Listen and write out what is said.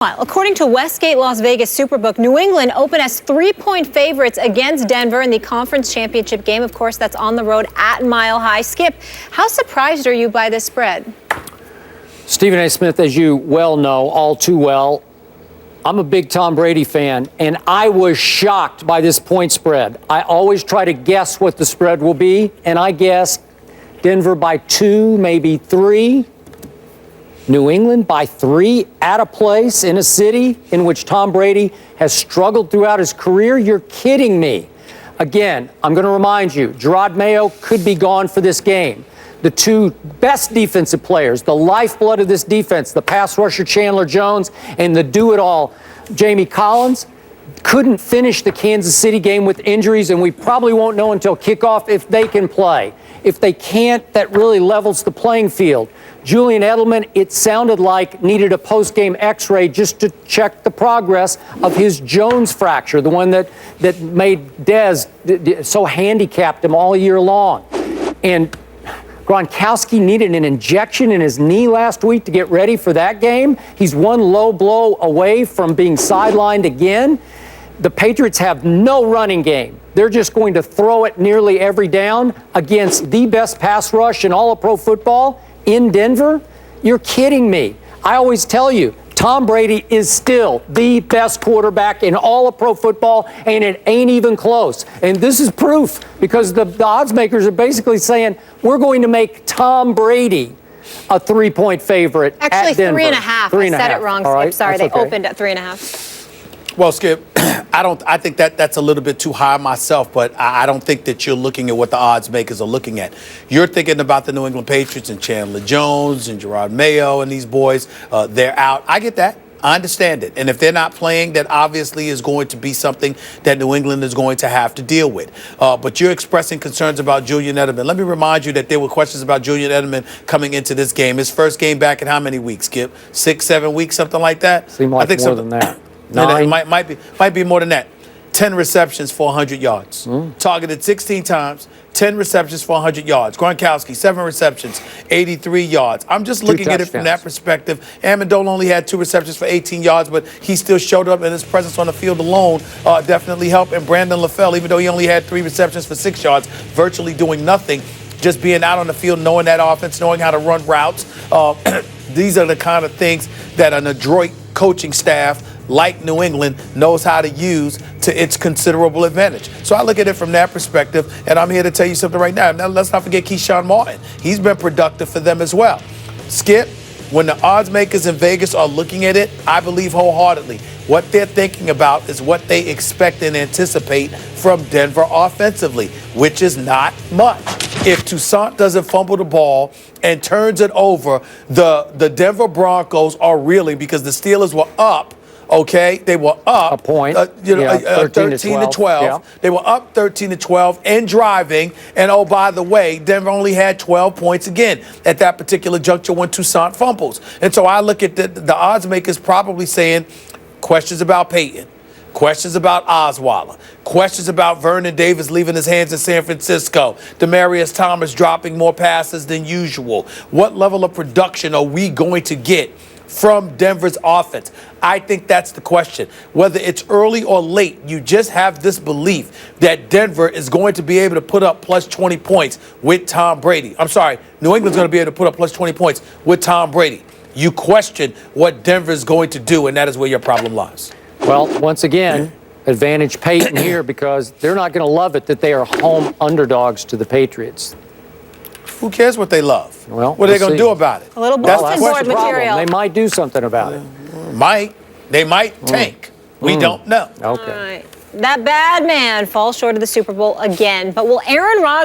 According to Westgate Las Vegas Superbook, New England opened as 3-point favorites against Denver in the conference championship game. Of course, that's on the road at Mile High. Skip, how surprised are you by this spread? Stephen A. Smith, as you well know, all too well, I'm a big Tom Brady fan, and I was shocked by this point spread. I always try to guess what the spread will be, and I guessed Denver by 2, maybe 3. New England by 3 at a place in a city in which Tom Brady has struggled throughout his career. You're kidding me. Again, I'm going to remind you, Gerard Mayo could be gone for this game. The two best defensive players, the lifeblood of this defense, the pass rusher Chandler Jones and the do-it-all Jamie Collins, couldn't finish the Kansas City game with injuries, and we probably won't know until kickoff if they can play. If they can't, that really levels the playing field. Julian Edelman, it sounded like, needed a post-game x-ray just to check the progress of his Jones fracture, the one that made Dez so handicapped him all year long. And Gronkowski needed an injection in his knee last week to get ready for that game. He's one low blow away from being sidelined again. The Patriots have no running game. They're just going to throw it nearly every down against the best pass rush in all of pro football in Denver. You're kidding me. I always tell you, Tom Brady is still the best quarterback in all of pro football, and it ain't even close. And this is proof, because the odds makers are basically saying we're going to make Tom Brady a 3-point favorite at Denver. Actually, 3.5. I said it wrong, Skip. Right. Sorry, That's they okay. opened at 3.5. Well, Skip, I think that's a little bit too high myself, but I don't think that you're looking at what the odds makers are looking at. You're thinking about the New England Patriots and Chandler Jones and Gerard Mayo and these boys. They're out. I get that. I understand it. And if they're not playing, that obviously is going to be something that New England is going to have to deal with. But you're expressing concerns about Julian Edelman. Let me remind you that there were questions about Julian Edelman coming into this game. His first game back in how many weeks, Skip? 6, 7 weeks, something like that? Seemed like more than that. It might be more than that. 10 receptions for 100 yards. Targeted 16 times, 10 receptions for 100 yards. Gronkowski, 7 receptions, 83 yards. I'm just looking at it from that perspective. Amendola only had 2 receptions for 18 yards, but he still showed up, and his presence on the field alone definitely helped. And Brandon LaFell, even though he only had 3 receptions for 6 yards, virtually doing nothing, just being out on the field, knowing that offense, knowing how to run routes. These are the kind of things that an adroit coaching staff like New England knows how to use to its considerable advantage. So I look at it from that perspective, and I'm here to tell you something right now. Now, let's not forget Keyshawn Martin. He's been productive for them as well. Skip, when the odds makers in Vegas are looking at it, I believe wholeheartedly what they're thinking about is what they expect and anticipate from Denver offensively, which is not much. If Toussaint doesn't fumble the ball and turns it over, the Denver Broncos are reeling, because the Steelers were up. Okay, they were up a point, 13 to 12. Yeah. They were up 13 to 12 and driving. And oh, by the way, Denver only had 12 points again at that particular juncture when Toussaint fumbles. And so I look at the odds makers probably saying questions about Peyton, questions about Osweiler, questions about Vernon Davis leaving his hands in San Francisco, Demaryius Thomas dropping more passes than usual. What level of production are we going to get from Denver's offense? I think that's the question. Whether it's early or late, you just have this belief that Denver is going to be able to put up plus 20 points with Tom Brady. I'm sorry, New England's going to be able to put up plus 20 points with Tom Brady. You question what Denver is going to do, and that is where your problem lies. Well, once again, advantage Peyton here, because they're not going to love it that they are home underdogs to the Patriots. Who cares what they love? Well, what are they going to do about it? A little bulletin board material. They might do something about it. They might tank. We don't know. Okay. All right. That bad man falls short of the Super Bowl again. But will Aaron Rodgers